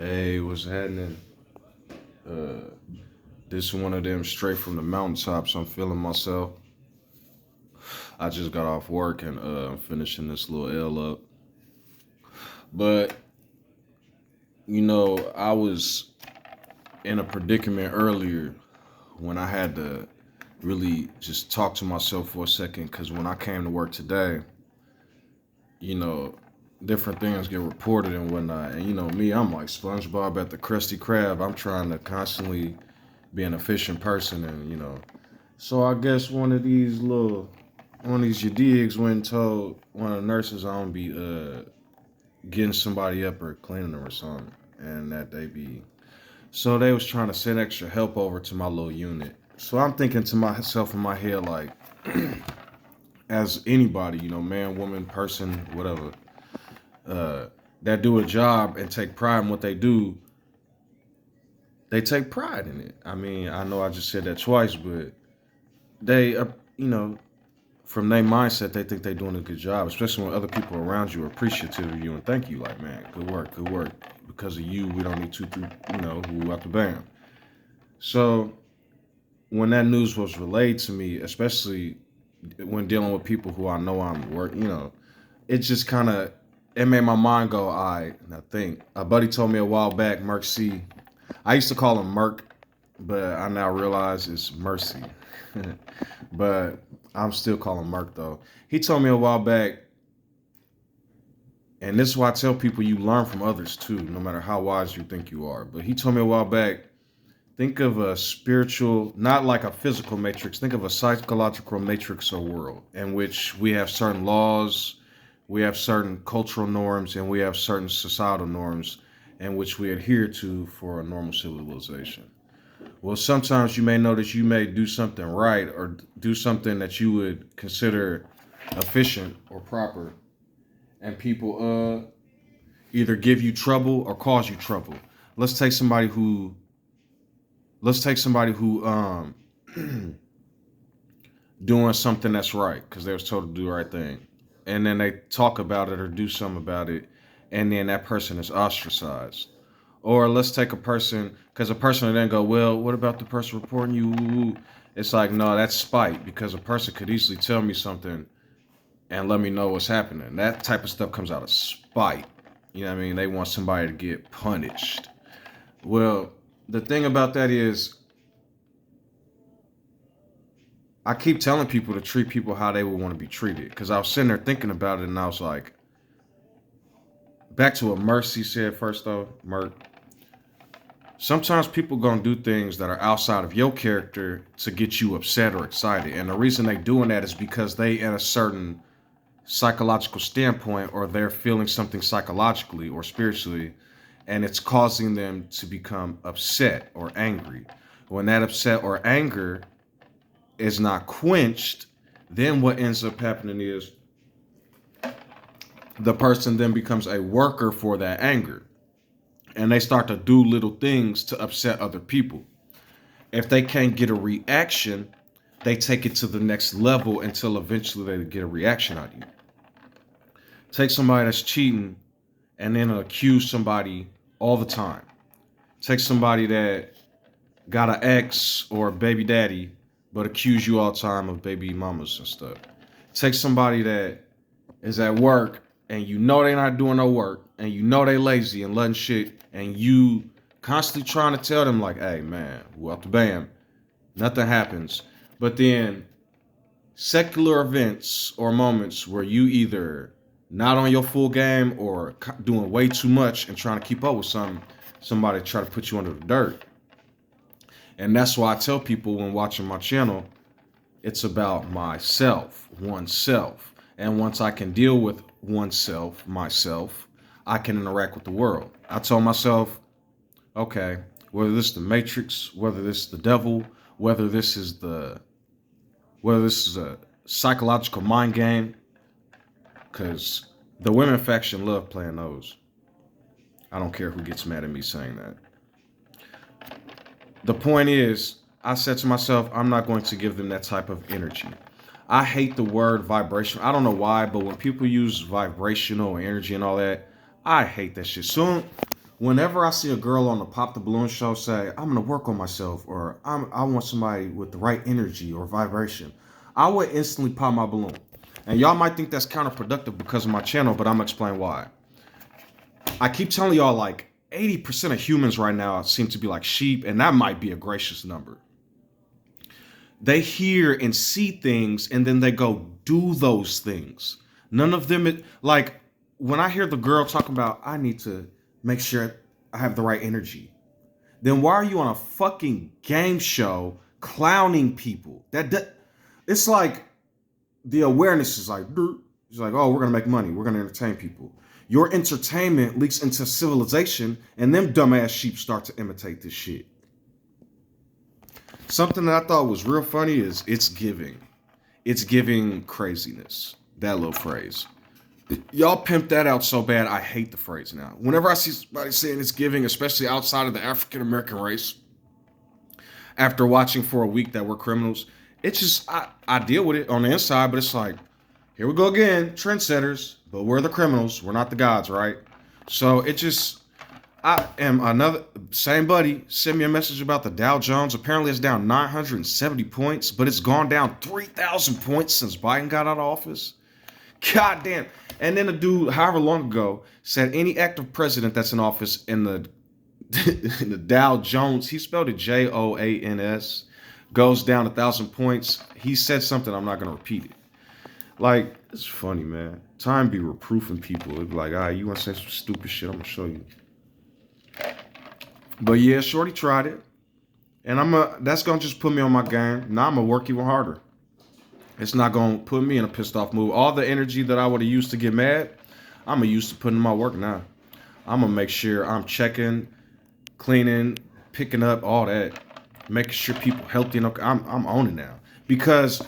Hey, what's happening? Uh, this one of them straight from the mountaintops. I'm feeling myself. I just got off work and I'm finishing this little L up. But I was in a predicament earlier when I had to really just talk to myself for a second. Because when I came to work today, you know, different things get reported and whatnot. And me, I'm like SpongeBob at the Krusty Krab. I'm trying to constantly be an efficient person, and So I guess one of these your digs went and told one of the nurses I don't be getting somebody up or cleaning them or something, and that they be so they was trying to send extra help over to my little unit. So I'm thinking to myself in my head like, as anybody, man, woman, person, whatever, uh, that do a job and take pride in what they take pride in it. I mean, I know I just said that twice, but they, you know, from their mindset, they think they're doing a good job, especially when other people around you are appreciative of you and thank you, like, man, good work, good work. Because of you, we don't need two, three, who out the band. So when that news was relayed to me, especially when dealing with people who I know I'm work, it just kind of it made my mind go, all right, now think. A buddy told me a while back, Merc C. I used to call him Merc, but I now realize it's Mercy. But I'm still calling Merc though. He told me a while back, and this is why I tell people you learn from others too, no matter how wise you think you are. But he told me a while back, think of a spiritual, not like a physical matrix, think of a psychological matrix or world in which we have certain laws, we have certain cultural norms, and we have certain societal norms in which we adhere to for a normal civilization. Well, sometimes you may notice you may do something right or do something that you would consider efficient or proper, and people either give you trouble or cause you trouble. Let's take somebody who let's take somebody who doing something that's right because they was told to do the right thing, and then they talk about it or do something about it, and then that person is ostracized. Or let's take a person, because a person will then go, well, what about the person reporting you? It's like, no, that's spite, because a person could easily tell me something and let me know what's happening. That type of stuff comes out of spite. You know what I mean? They want somebody to get punished. Well, the thing about that is, I keep telling people to treat people how they would want to be treated. Because I was sitting there thinking about it, and I was like, back to what Mercy said first, though, Merc. Sometimes people gonna do things that are outside of your character to get you upset or excited, and the reason they doing that is because they in a certain psychological standpoint, or they're feeling something psychologically or spiritually, and it's causing them to become upset or angry. When that upset or anger is not quenched, then what ends up happening is the person then becomes a worker for that anger, and they start to do little things to upset other people. If they can't get a reaction, they take it to the next level until eventually they get a reaction out of you. Take somebody that's cheating and then accuse somebody all the time. Take somebody that got an ex or a baby daddy, but accuse you all the time of baby mamas and stuff. Take somebody that is at work and you know they're not doing no work and you know they lazy and letting shit, and you constantly trying to tell them like, hey man, well the bam, nothing happens. But then secular events or moments where you either not on your full game or doing way too much and trying to keep up with somebody try to put you under the dirt. And that's why I tell people when watching my channel, it's about myself, oneself. And once I can deal with oneself, myself, I can interact with the world. I told myself, okay, whether this is the Matrix, whether this is the devil, whether this is the whether this is a psychological mind game, because the women faction love playing those. I don't care who gets mad at me saying that. The point is, I said to myself, I'm not going to give them that type of energy. I hate the word vibration. I don't know why, but when people use vibrational energy and all that, I hate that shit. Soon, Whenever I see a girl on the Pop the Balloon show say, I'm going to work on myself, or I want somebody with the right energy or vibration, I would instantly pop my balloon. And y'all might think that's counterproductive because of my channel, but I'm going to explain why. I keep telling y'all, like, 80% of humans right now seem to be like sheep, and that might be a gracious number. They hear and see things, and then they go do those things. None of them, like, when I hear the girl talking about, I need to make sure I have the right energy, then why are you on a fucking game show clowning people? It's like the awareness is like, it's like, oh, we're gonna make money, we're gonna entertain people. Your entertainment leaks into civilization, and them dumbass sheep start to imitate this shit. Something that I thought was real funny is it's giving craziness. That little phrase. Y'all pimp that out so bad, I hate the phrase now. Whenever I see somebody saying it's giving, especially outside of the African American race, after watching for a week that we're criminals, it's just, I deal with it on the inside, but it's like, here we go again, trendsetters, but we're the criminals, we're not the gods, right? So it just, I am another, same buddy sent me a message about the Dow Jones. Apparently it's down 970 points, but it's gone down 3,000 points since Biden got out of office. God damn. And then a dude, however long ago, said any active president that's in office in the in the Dow Jones, he spelled it Joans, goes down 1,000 points. He said something, I'm not going to repeat it. Like, it's funny, man. Time be reproofing people. It'd be like, all right, you want to say some stupid shit, I'm going to show you. But yeah, Shorty tried it. And that's going to just put me on my game. Now I'm going to work even harder. It's not going to put me in a pissed off mood. All the energy that I would have used to get mad, I'm going to use to put in my work now. I'm going to make sure I'm checking, cleaning, picking up, all that. Making sure people healthy enough. I'm owning now. Because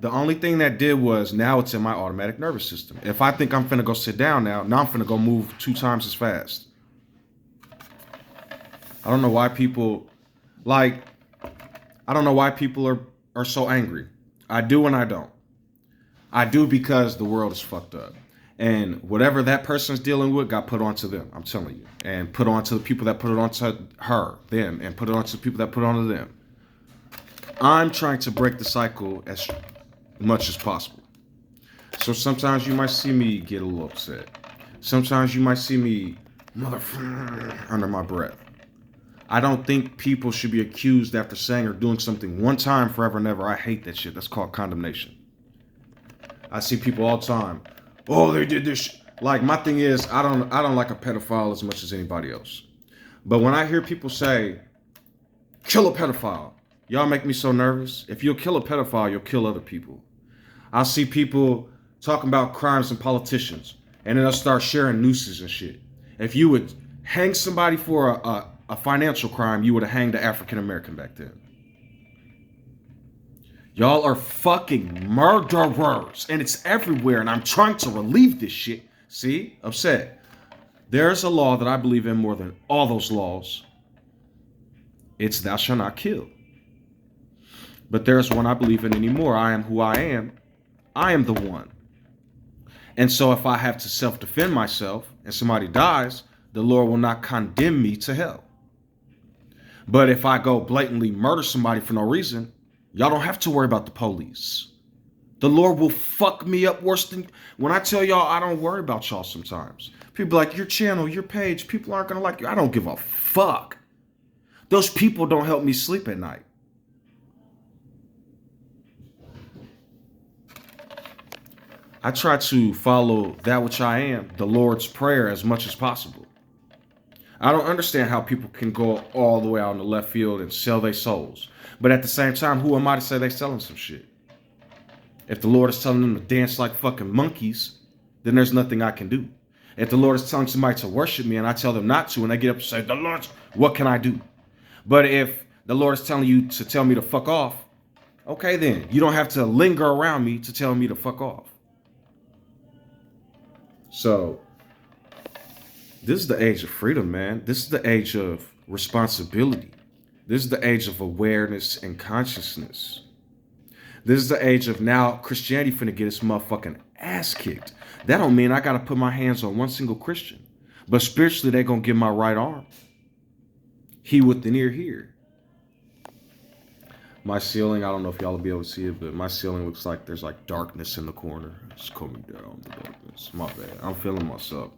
the only thing that did was now it's in my automatic nervous system. If I think I'm finna go sit down now I'm finna go move 2 times as fast. I don't know why people, like, I don't know why people are so angry. I do and I don't. I do because the world is fucked up. And whatever that person's dealing with got put onto them, I'm telling you. And put onto the people that put it onto them, and put it onto the people that put it onto them. I'm trying to break the cycle as much as possible. So sometimes you might see me get a little upset. Sometimes you might see me motherfucker under my breath. I don't think people should be accused after saying or doing something one time, forever and ever. I hate that shit. That's called condemnation. I see people all the time. Oh, they did this shit. Like, my thing is, I don't like a pedophile as much as anybody else. But when I hear people say, kill a pedophile, y'all make me so nervous. If you'll kill a pedophile, you'll kill other people. I see people talking about crimes and politicians, and then they'll start sharing nooses and shit. If you would hang somebody for a financial crime, you would have hanged the African American back then. Y'all are fucking murderers, and it's everywhere, and I'm trying to relieve this shit. See? Upset. There's a law that I believe in more than all those laws. It's thou shalt not kill. But there's one I believe in anymore. I am who I am. I am the one. And so if I have to self-defend myself and somebody dies, the Lord will not condemn me to hell. But if I go blatantly murder somebody for no reason, y'all don't have to worry about the police. The Lord will fuck me up worse than... When I tell y'all I don't worry about y'all sometimes. People like, your channel, your page, people aren't going to like you. I don't give a fuck. Those people don't help me sleep at night. I try to follow that which I am, the Lord's Prayer, as much as possible. I don't understand how people can go all the way out in the left field and sell their souls. But at the same time, who am I to say they're selling some shit? If the Lord is telling them to dance like fucking monkeys, then there's nothing I can do. If the Lord is telling somebody to worship me and I tell them not to, and they get up and say, the Lord, what can I do? But if the Lord is telling you to tell me to fuck off, okay then. You don't have to linger around me to tell me to fuck off. So, this is the age of freedom, man. This is the age of responsibility. This is the age of awareness and consciousness. This is the age of now Christianity finna get its motherfucking ass kicked. That don't mean I gotta put my hands on one single Christian. But spiritually, they gonna get my right arm. He with an ear here. My ceiling, I don't know if y'all will be able to see it, but my ceiling looks like there's like darkness in the corner. It's coming down the darkness. My bad. I'm feeling myself.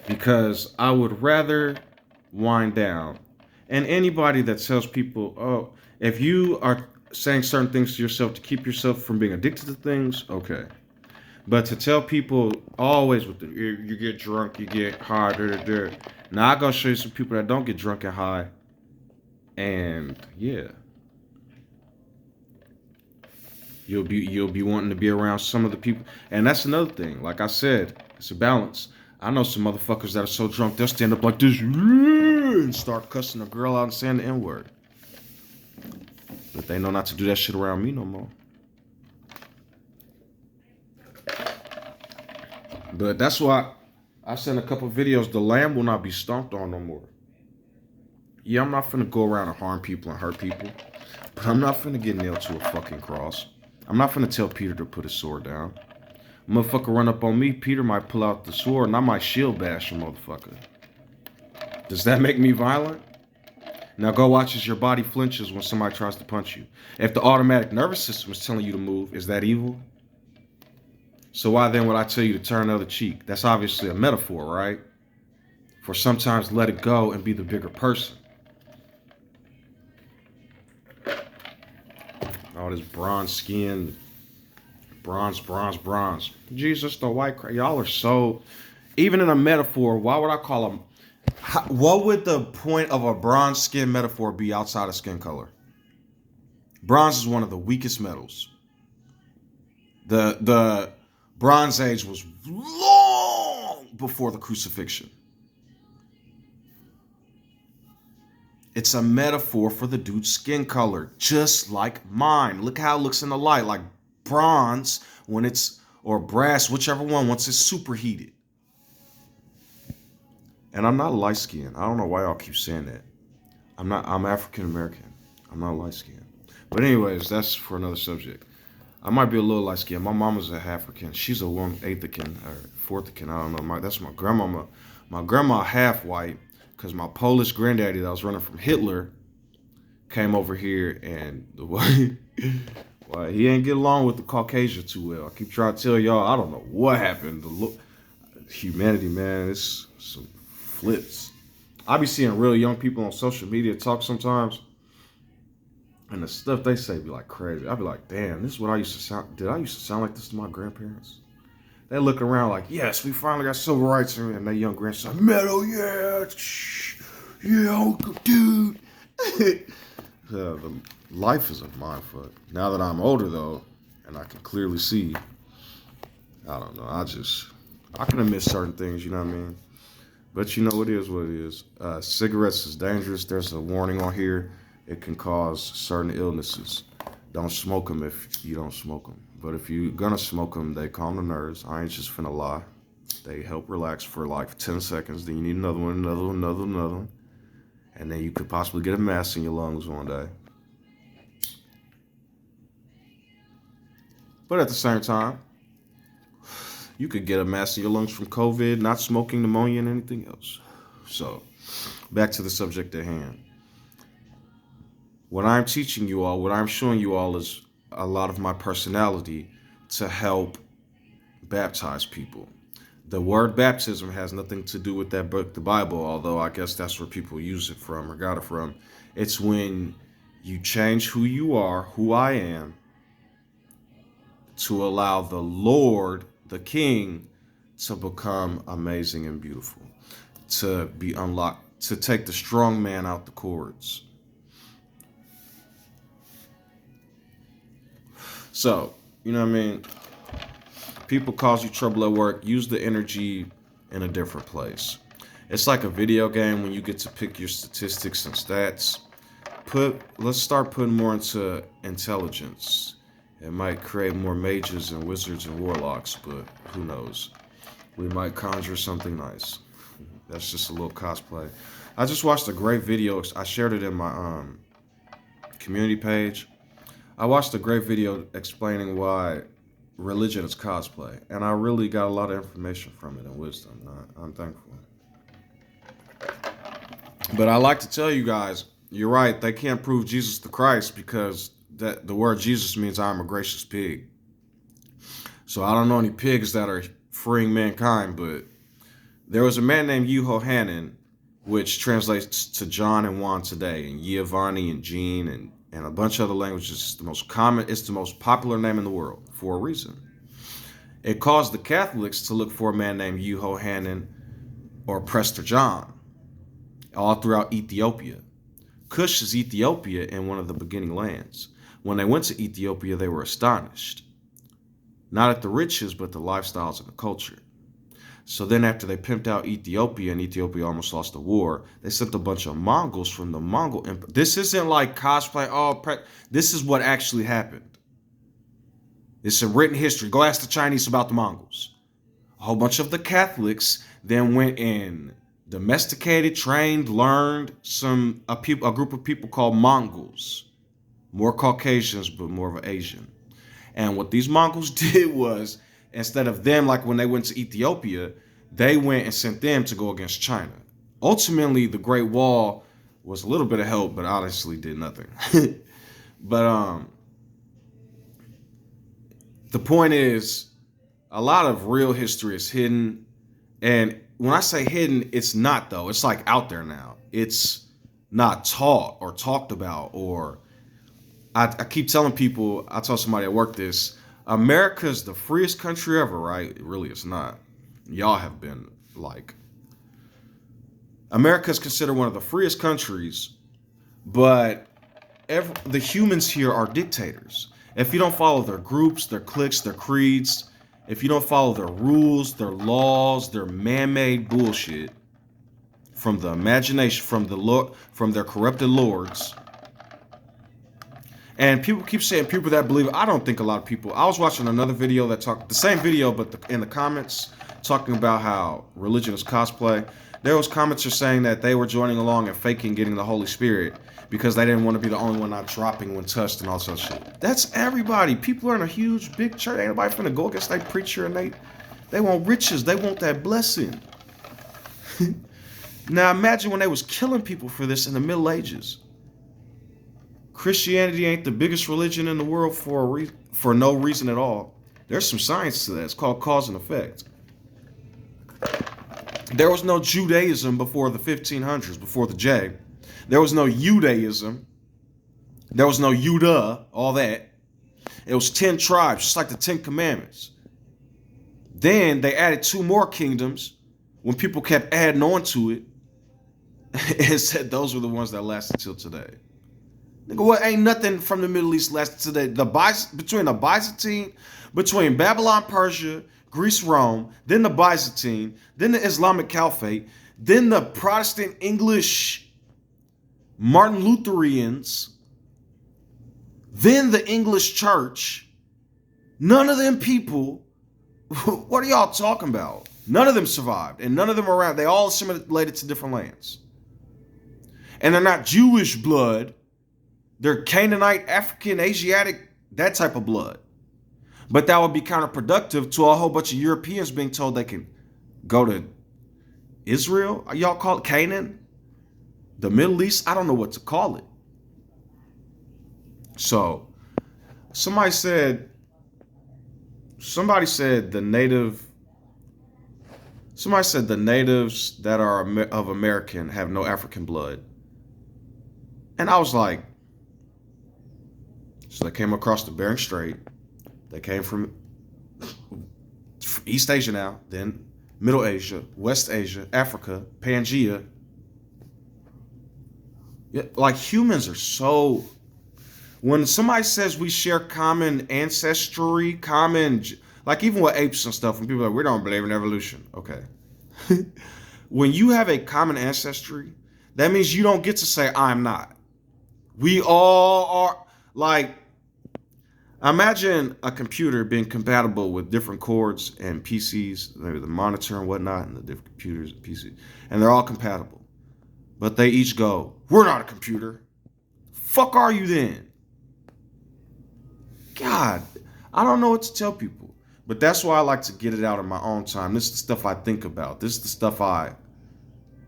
Because I would rather wind down. And anybody that tells people, oh, if you are saying certain things to yourself to keep yourself from being addicted to things, okay. But to tell people always with the you get drunk, you get high, now I gotta show you some people that don't get drunk and high. And yeah. You'll be wanting to be around some of the people. And that's another thing. Like I said, it's a balance. I know some motherfuckers that are so drunk they'll stand up like this and start cussing a girl out and saying the N-word. But they know not to do that shit around me no more. But that's why I sent a couple videos. The lamb will not be stomped on no more. Yeah, I'm not finna go around and harm people and hurt people. But I'm not finna get nailed to a fucking cross. I'm not finna tell Peter to put his sword down. Motherfucker run up on me, Peter might pull out the sword and I might shield bash a motherfucker. Does that make me violent? Now go watch as your body flinches when somebody tries to punch you. If the automatic nervous system is telling you to move, is that evil? So why then would I tell you to turn the other cheek? That's obviously a metaphor, right? For sometimes let it go and be the bigger person. All this bronze skin, bronze. Jesus, the white Christ. Y'all are so, even in a metaphor, why would I call them, what would the point of a bronze skin metaphor be outside of skin color? Bronze is one of the weakest metals. The Bronze Age was long before the crucifixion. It's a metaphor for the dude's skin color, just like mine. Look how it looks in the light, like bronze when it's, or brass, whichever one, once it's superheated. And I'm not light skinned. I don't know why y'all keep saying that. I'm African American. I'm not light skinned. But anyways, that's for another subject. I might be a little light skinned. My mama's a African. She's a 1/8 or 4th. I don't know. That's my grandmama. My grandma half white. Because my Polish granddaddy that was running from Hitler came over here and the way, well, he ain't get along with the Caucasian too well. I keep trying to tell y'all, I don't know what happened. Humanity, man, it's some flips. I be seeing real young people on social media talk sometimes, and the stuff they say be like crazy. I be like, damn, this is what I used to sound. Did I used to sound like this to my grandparents? They look around like, yes, we finally got civil rights, and that young grandson, metal, yeah, uncle, dude. Life is a mindfuck. Now that I'm older, though, and I can clearly see, I don't know, I can admit certain things, you know what I mean? But you know, it is what it is. Cigarettes is dangerous. There's a warning on here. It can cause certain illnesses. Don't smoke them if you don't smoke them. But if you're gonna smoke them, they calm the nerves. I ain't just finna lie. They help relax for like 10 seconds. Then you need another one. And then you could possibly get a mass in your lungs one day. But at the same time, you could get a mass in your lungs from COVID, not smoking, pneumonia, and anything else. So, back to the subject at hand. What I'm teaching you all, what I'm showing you all is a lot of my personality to help baptize people. The word baptism has nothing to do with that book, the Bible, although I guess that's where people use it from or got it from. It's when you change who you are, who I am, to allow the Lord, the King, to become amazing and beautiful, to be unlocked, to take the strong man out the cords. So, you know what I mean? People cause you trouble at work, use the energy in a different place. It's like a video game when you get to pick your statistics and stats. Let's start putting more into intelligence. It might create more mages and wizards and warlocks, but who knows? We might conjure something nice. That's just a little cosplay. I just watched a great video. I shared it in my community page. I watched a great video explaining why religion is cosplay, and I really got a lot of information from it and wisdom. I'm thankful. But I like to tell you guys, you're right. They can't prove Jesus the Christ because that the word Jesus means I'm a gracious pig. So I don't know any pigs that are freeing mankind, but there was a man named Yuhohanan, which translates to John and Juan today, and Giovanni and Jean and a bunch of other languages. It's the most common, it's the most popular name in the world for a reason. It caused the Catholics to look for a man named Yuhohanan or Prester John all throughout Ethiopia. Kush is Ethiopia and one of the beginning lands. When they went to Ethiopia, they were astonished, not at the riches, but the lifestyles and the culture. So then after they pimped out Ethiopia and Ethiopia almost lost the war, they sent a bunch of Mongols from the Mongol Empire. This isn't like cosplay. This is what actually happened. It's a written history. Go ask the Chinese about the Mongols. A whole bunch of the Catholics then went and domesticated, trained, learned a group of people called Mongols. More Caucasians, but more of an Asian. And what these Mongols did was, instead of them, like when they went to Ethiopia, they went and sent them to go against China. Ultimately, the Great Wall was a little bit of help, but honestly did nothing. But the point is, a lot of real history is hidden. And when I say hidden, it's not, though. It's like out there now. It's not taught or talked about. Or I keep telling people, I told somebody at work this, America's the freest country ever, right? It really is not. Y'all have been like, America's considered one of the freest countries, but the humans here are dictators. If you don't follow their groups, their cliques, their creeds, if you don't follow their rules, their laws, their man-made bullshit from the imagination, from their corrupted lords. And people keep saying people that believe it. I don't think a lot of people. I was watching another video that talked the same video, but in the comments talking about how religion is cosplay. There was commenters saying that they were joining along and faking getting the Holy Spirit because they didn't want to be the only one not dropping when touched and all such shit. That's everybody. People are in a huge, big church. Ain't nobody finna go against that preacher and they want riches. They want that blessing. Now imagine when they was killing people for this in the Middle Ages. Christianity ain't the biggest religion in the world for no reason at all. There's some science to that. It's called cause and effect. There was no Judaism before the 1500s, before the J. There was no Judaism. There was no Judah, all that. It was 10 tribes, just like the 10 Commandments. Then they added 2 more kingdoms when people kept adding on to it and said those were the ones that lasted till today. Nigga, what ain't nothing from the Middle East lasted today? Between Babylon, Persia, Greece, Rome, then the Byzantine, then the Islamic Caliphate, then the Protestant English Martin Lutherans, then the English Church. None of them people, what are y'all talking about? None of them survived, and none of them are around. They all assimilated to different lands. And they're not Jewish blood. They're Canaanite, African, Asiatic, that type of blood. But that would be counterproductive to a whole bunch of Europeans being told they can go to Israel. Y'all call it Canaan? The Middle East? I don't know what to call it. So, somebody said the natives that are of American have no African blood. And I was like, so they came across the Bering Strait. They came from East Asia now, then Middle Asia, West Asia, Africa, Pangea. Yeah, like humans are so... When somebody says we share common ancestry, like even with apes and stuff, when people are like, we don't believe in evolution. Okay. When you have a common ancestry, that means you don't get to say, I'm not. We all are, like, imagine a computer being compatible with different cords and PCs, maybe the monitor and whatnot, and the different computers and PCs, and they're all compatible. But they each go, we're not a computer. Fuck are you then? God, I don't know what to tell people. But that's why I like to get it out in my own time. This is the stuff I think about. This is the stuff I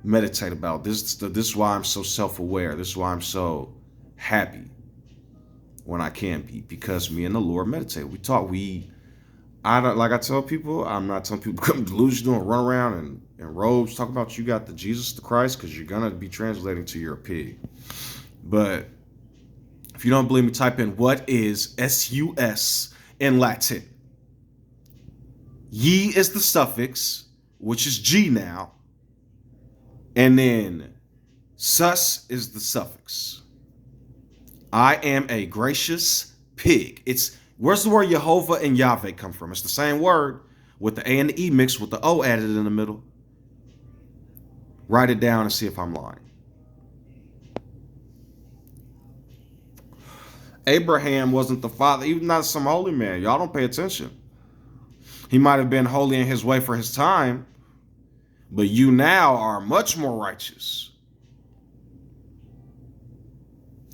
meditate about. This is why I'm so self-aware. This is why I'm so happy when I can be, because me and the Lord meditate. We talk. I don't, like I tell people, I'm not telling people come delusional and run around in robes, talk about you got the Jesus the Christ, because you're gonna be translating to you're a pig. But if you don't believe me, type in what is sus in Latin. Ye is the suffix, which is G now, and then sus is the suffix. I am a gracious pig. Where's the word Jehovah and Yahweh come from? It's the same word with the A and the E mixed with the O added in the middle. Write it down and see if I'm lying. Abraham wasn't the father, even not some holy man. Y'all don't pay attention. He might have been holy in his way for his time, but you now are much more righteous.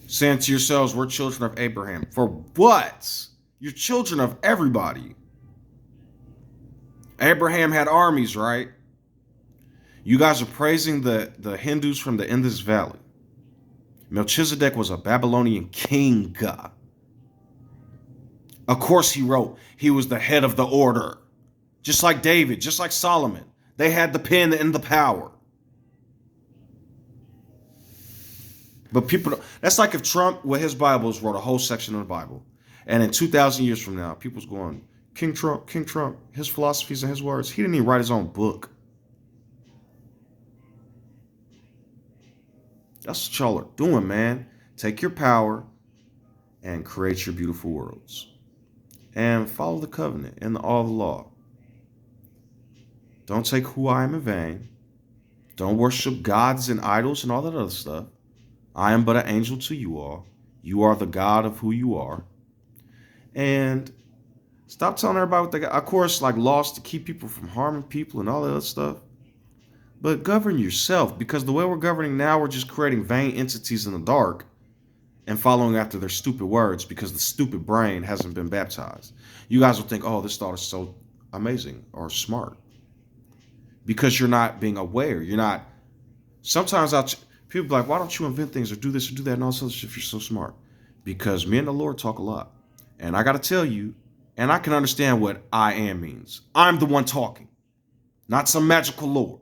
Saying to yourselves, we're children of Abraham. For what? You're children of everybody. Abraham had armies, right? You guys are praising the Hindus from the Indus Valley. Melchizedek was a Babylonian king. Of course he wrote. He was the head of the order. Just like David, just like Solomon. They had the pen and the power. But people don't. That's like if Trump, with his Bibles, wrote a whole section of the Bible. And in 2,000 years from now, people's going, King Trump, his philosophies and his words. He didn't even write his own book. That's what y'all are doing, man. Take your power and create your beautiful worlds. And follow the covenant and all the law. Don't take who I am in vain. Don't worship gods and idols and all that other stuff. I am but an angel to you all. You are the God of who you are. And stop telling everybody what they got. Of course, like laws to keep people from harming people and all that other stuff. But govern yourself, because the way we're governing now, we're just creating vain entities in the dark and following after their stupid words because the stupid brain hasn't been baptized. You guys will think, oh, this thought is so amazing or smart. Because you're not being aware. You're not. Sometimes people be like, why don't you invent things or do this or do that and all this other shit if you're so smart? Because me and the Lord talk a lot. And I got to tell you, and I can understand what I am means. I'm the one talking, not some magical Lord.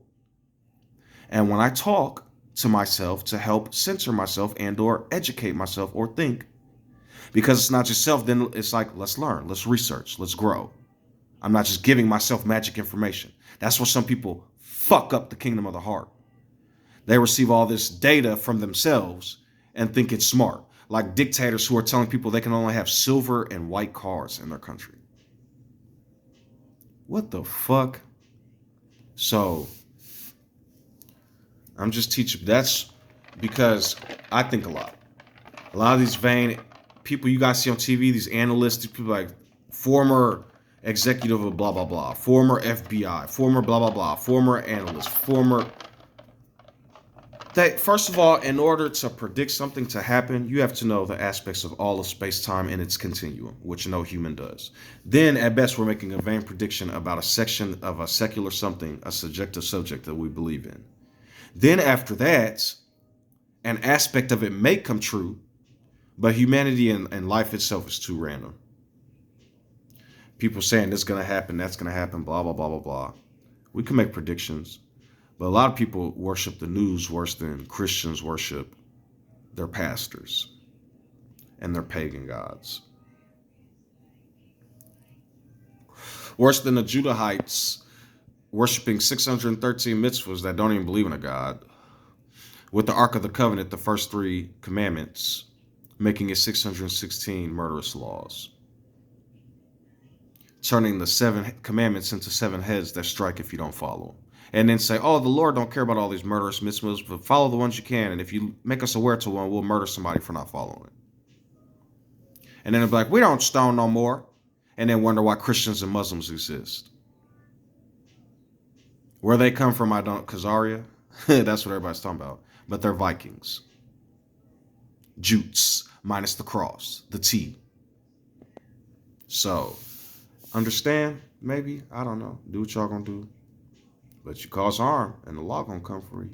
And when I talk to myself to help censor myself and or educate myself or think, because it's not just self, then it's like, let's learn, let's research, let's grow. I'm not just giving myself magic information. That's where some people fuck up the kingdom of the heart. They receive all this data from themselves and think it's smart. Like dictators who are telling people they can only have silver and white cars in their country. What the fuck? So I'm just teaching. That's because I think a lot. A lot of these vain people you guys see on TV, these analysts, these people like former executive of blah, blah, blah, former FBI, former blah, blah, blah, former analyst, first of all, in order to predict something to happen, you have to know the aspects of all of space-time and its continuum, which no human does. Then, at best, we're making a vain prediction about a section of a secular something, a subjective subject that we believe in. Then, after that, an aspect of it may come true, but humanity and life itself is too random. People saying this is going to happen, that's going to happen, blah, blah, blah, blah, blah. We can make predictions. But a lot of people worship the news worse than Christians worship their pastors and their pagan gods. Worse than the Judahites worshiping 613 mitzvahs that don't even believe in a God. With the Ark of the Covenant, the first 3 commandments, making it 616 murderous laws. Turning the 7 commandments into 7 heads that strike if you don't follow. And then say, oh, the Lord don't care about all these murderous mitzvahs, but follow the ones you can. And if you make us aware to one, we'll murder somebody for not following it. And then they'll be like, we don't stone no more. And then wonder why Christians and Muslims exist. Where they come from, I don't, Khazaria. That's what everybody's talking about. But they're Vikings. Jutes, minus the cross, the T. So, understand, maybe, I don't know. Do what y'all gonna do. But you cause harm, and the law gonna come for you.